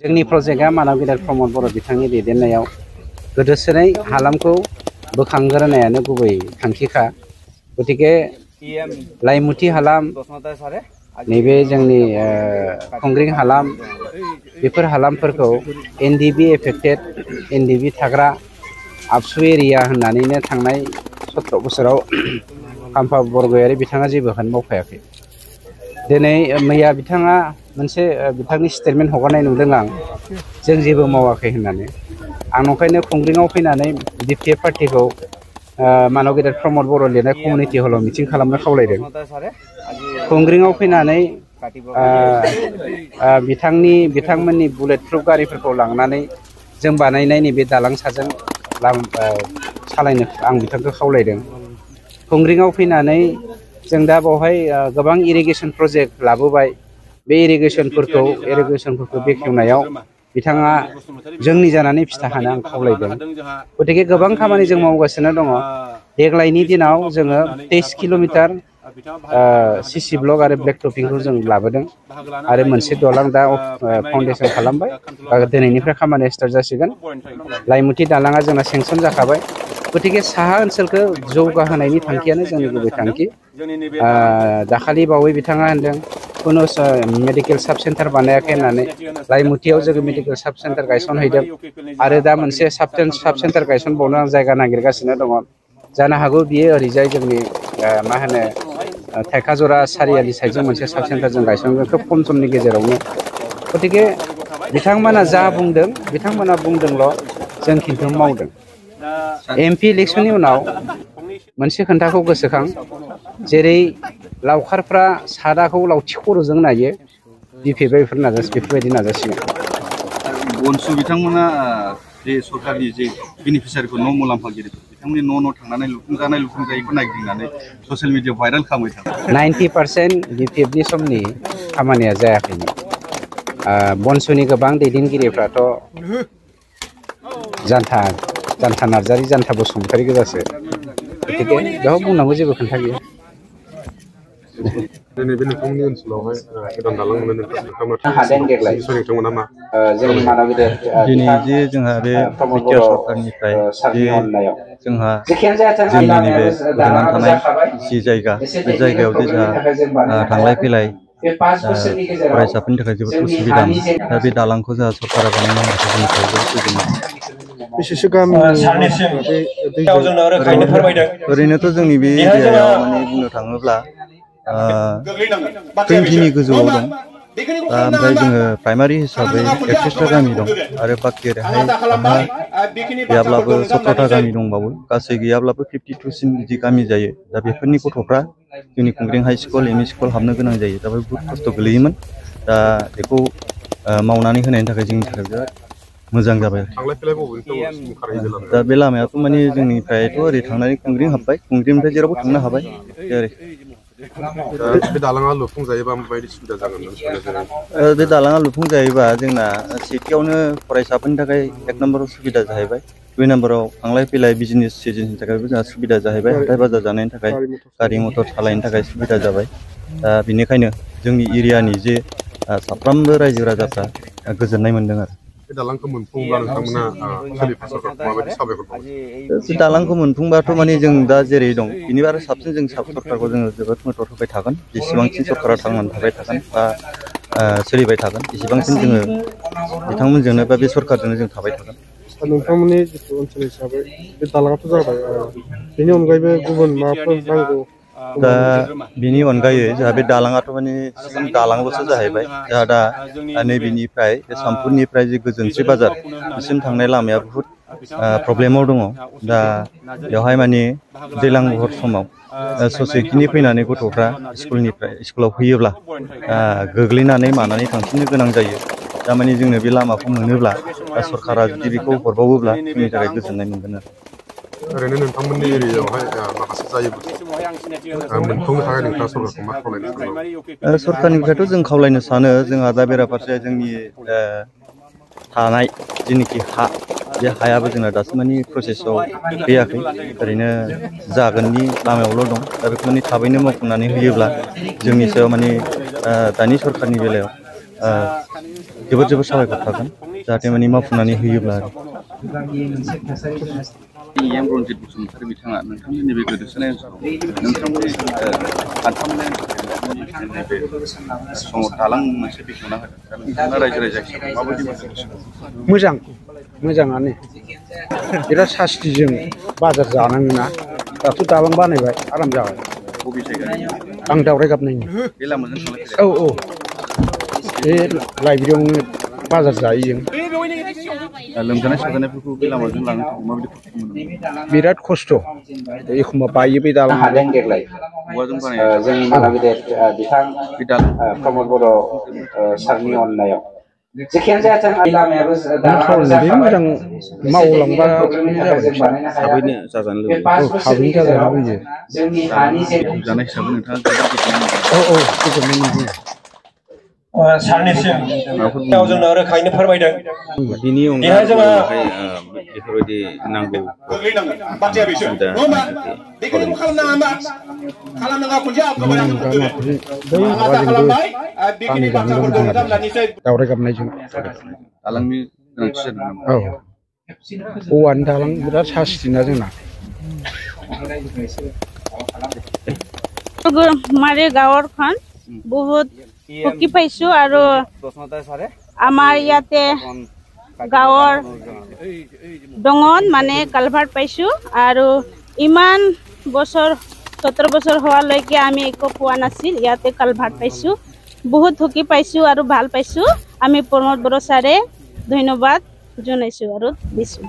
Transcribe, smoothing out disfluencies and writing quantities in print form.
जोंनि प्रजेक्टआ मानव गेदेर प्रमद बर' बिथांनि दैदेननायाव गोदोसोनाय हालामखौ बोखांग्रोनायानो गुबै थांखिखा। गतिके लाइमुथि हालाम, नैबे जोंनि खंग्रिं हालाम, बेफोर हालामफोरखौ एनडिबि एफेक्टेड, एनडिबि थाग्रा आबसु एरिया होननानैनो थांनाय 17 बोसोराव खाम्फा बरगयारी बिथाङा जेबो मावखायाखै। दिनै मैया बिथाङा मोनसे बिथांनि स्टेटमेन्ट हगारनाय नुदों आं, जों जेबो मावाखै होननानै। आं नंखायनो खुंग्रिङाव फैनानै बिपिएफ पार्टिखौ मानव गेदेर प्रमद बर' लिरनाय कमिउनिटि हलाव मिटिं खालामनो खावलायदों। खुंग्रिङाव फैनानै बिथांमोननि बुलेट प्रुफ गारिफोरखौ लांनानै जों बानायनाय नैबे दालां साजों सालायनो आं बिथांखौ खावलायदों। खुंग्रिङाव फैनानै जों दा बावहाय गोबां इरिगेसन प्रजेक्ट लाबोबाय। बे इरिगेसनफोरखौ बेखेवनायाव बिथाङा जोंनि जानानै फिथा हानो आं खावलायदों। गतिके गोबां खामानि जों मावगासिनो दङ। देग्लायनि दिनाव जोङो 23 किल'मिटार सिसि ब्लक आरो ब्लेक टपिंखौ जों लाबोदों आरो मोनसे दलां दा फाउन्डेसन खालामबाय। दिनैनिफ्राय खामानिया स्टार्ट जासिगोन। लाइमुथि दालाङा जोंना सेंसन जाखाबाय। गतिके साहा ओनसोलखौ जौगाहोनायनि थांखियानो जोंनि गुबै थांखि। दाखालि बावै बिथाङा होनदों कुनु मेडिकेल साब सेन्टार बानायाखै होननानै। लाइमुथियाव जोङो मेडिकेल साब सेन्टार गायसनहैदों आरो दा मोनसे साब सेन्टार गायसनबावनो आं जायगा नागिरगासिनो दङ। जानो हागौ बियो ओरैजाय जोंनि मा होनो थाइखाजरा सारियालि साइडजों मोनसे साब सेन्टार जों गायसनगोन खोब खम समनि गेजेरावनो। गतिके बिथांमोना जा बुंदों बिथांमोना बुंदोंल', जों खिन्थु मावदों। MP इलेक्सननि उनाव मोनसे खोन्थाखौ गोसोखां, जेरै लावखारफ्रा सादाखौ लावथि खर'जों नायो, बिपिएफआ बेफोरबायदि नाजासिगोन। बनसु बिथांमोना जे सरकारनि जे बेनिफिसियारिखौ न' मुलाम्फागिरिफोर बिथांमोननि न' थांनानै लुफुंजायैखौ नायगिदिंनानै ससियेल मिडियायाव भाइरेल खालामबाय थादों। 90% बिपिएफनि समनि खामानिया जायाखैमोन। बनसुनि गोबां दैदेनगिरिफ्राथ' जान्था नार्जारि, जान्था बसुमतारी गोजासो। गतिके बेयाव बुंनांगौ जेबो खोथा गैया। दिनै बे नोंथांमोननि ओनसोलावहाय गोदान दालां लुनो हादों देग्लाय नोंथांमोना मा जोंनि मानव गेदेर दिनै जे जोंहा बे प्रमद बिटिआर बर' सरकारनिफ्राय जे सारनि अननायाव जोंहा जेखियानो जाथों जोंनि नैबे लामायाबो गोदोनानै दालाङाबो थानाय जाखाबाय। जि जायगा, एसे बे टेकनिकेल जायगायाव जे प्रब्लेमनि जोंहा थाखाय जों बानायनो थांलाय हायाखै। फैलाय बे 5 बोसोरनि गेजेराव फरायसाफोरनि थाखाय जोबोद जोंनि हानि उसुबिदामोन। दा बे दालांखौ जोंहा सरकारा बानायना होनायखौ जोंनि थाखाय जोबोद गोजोननाय। बेसेसो गामि ओरैनोथ' जोंनि बे एरियायाव माने बुंनो थाङोब्ला 20नि गोजौआव दं। ओमफ्राय जोङो प्राइमारि हिसाबै 31टा गामि दं आरो बाखि ओरैहाय साहा गैयाब्लाबो 17टा गामि दंबावो। गासै गैयाब्लाबो 52सिम बिदि गामि जायो। दा बेफोरनि गथ'फ्रा जोंनि खुंग्रिं हाइ स्कुल, एमइ स्कुल हाबनो गोनां जायो। दा बहुद खस्थ' गोलैयोमोन। दा बेखौ मावनानै होनायनि थाखाय जोंनि थाखाय बिराद मोजां जाबाय। दा बे लामायाथ' माने जोंनिफ्रायथ' ओरै थांनानै खुंग्रिं हाबबाय, खुंग्रिंनिफ्राय जेरावबो थांनो हाबाय। बे दालाङा लुफुंजायोबा माबायदि सुबिदा जागोन? बे दालाङा लुफुंजायोबा जोंना सेथियावनो फरायसाफोरनि थाखाय 1 नाम्बाराव सुबिदा जाहैबाय। 2 नाम्बाराव थांलाय फैलाय बिजनेस सिजनेसनि थाखायबो जोंहा सुबिदा जाहैबाय। हाथाय बाजार जानायनि थाखाय, गारि मटर सालायनो थाखाय सुबिदा जाबाय। दा बेनिखायनो जोंनि एरियानि जे साफ्रोमबो रायजो राजाफ्रा गोजोननाय मोनदों आरो। बे दालांखौ मोनफुंब्ला नोंथांमोना सोलिफु सरकारखौ माबायदि साबायखर बावो? बे दालांखौ मोनफुंबाथ' माने जों दा जेरै दं बिनि आरो साबसिन जों सरकारखौ जोङो जोबोद मदद होबाय थागोन। जेसेबांसिन सरकारा थांनानै थाबाय थागोन बा सोलिबाय थागोन, एसेबांसिन जोङो बिथांमोनजोंनो बा बे सरकारजोंनो जों थाबाय थागोन। नोंथांमोननि जिथु ओनसोल हिसाबै बे दालाङाथ' जाबाय, बेनि अनगायैबो गुबुन माबाफोर नांगौ? दा बिनि अनगायै जोंहा बे दालाङाथ' माने दालांल'सो जाहैबाय। जोंहा दा नैबेनिफ्राय बे सामफुरनिफ्राय जे गोजोनस्रि बाजार बिसिम थांनाय लामाया बुहुद प्रब्लेमाव दङ। दा बेवहाय माने दैज्लां बहर समाव ससेखिनि फैनानै गथ'फ्रा स्कुलाव फैयोब्ला गोग्लैनानै मानानै थांफिननो गोनां जायो। दामाने जोंनो बे लामाखौ मोनोब्ला सरकारा जुदि बेखौ हरबावोब्ला जोंनि थाखाय गोजोननाय मोनगोन आरो। ओरैनो नोंथांमोननि एरियायावहाय माखासे जायो मोनफुंनो थाखाय नोंथाङा सरकारखौ मा खावलायनो सानो? सरकारनिफ्रायथ' जों खावलायनो सानो, जोंहा दा बेराफारसे जोंनि थानाय जेनोखि हा, बे हायाबो जोंना दासिम माने प्रसेसआव फैयाखै। ओरैनो जागोननि लामायावल' दं। दा बेखौ माने थाबैनो मावफुंनानै होयोब्ला जोंनि सायाव माने दानि सरकारनि बेलायाव जोबोद जोबोद साबायखर थागोन जाहाथे माने मावफुंनानै होयोब्ला आरो एम रनजित बसुमतारी बिथाङा नोंथांमोननि बे गोदोसोनाय ओनसोलाव नोंथांमोननि हान्थामेलानि थाखाय समाव दालां मोनसे बेखेवना होदों दा नोंथाङा रायजो राजा हिसाबै माबायदि मोजां मोजाङानो बिराद सास्तिजों बाजार जानाङोना दाथ' दालां बानायबाय आराम जाबाय बबे जायगानि आं दावराय गाबनायनि बे लामाजों थांलाय औ औ बे लाइब्रेरियावनो बाजार जायो जों लोमजानाय साजानायफोरखौ बे लामाजों लांनो थाखाय माबायदि खस्थ' मोनो बिराद खस्थ' एखमबा बायो बे दालां हादों देग्लाय औवाजों बानायनाय जोंनि मानगिदिर बिथां प्रमद बर' सारनि अननायाव जेखियानो जाथों लामायाबो मोजां मावलांबा थाबैनो जाजानो लुबैयो थाबैनो जाजानो लुबैयो जोंनि हानि जानाय हिसाबै नोंथाङा औ गोजोननाय मोनदों सारनिसिम जोंनो रोखायैनो फोरमायदों बिनि अनगायै जोंहा बेफोरबायदि नांगौ दावराय गाबनायजों दालांनि गोनांथि जादों नामा औ औवानि दालां बिराद सास्तिना जोंना मारे गाँवर खान बहुत সুখী পাইছো আৰু আমাৰ ইয়াতে গাঁৱৰ ডঙত মানে কালভাৰ্ট পাইছো আৰু ইমান বছৰ 17 বছৰ হোৱালৈকে আমি একো পোৱা নাছিল ইয়াতে কালভাৰ্ট পাইছো বহুত সুখী পাইছো আৰু ভাল পাইছো আমি প্ৰমোদ বড়ো ছাৰে ধন্যবাদ জনাইছো আৰু দিছো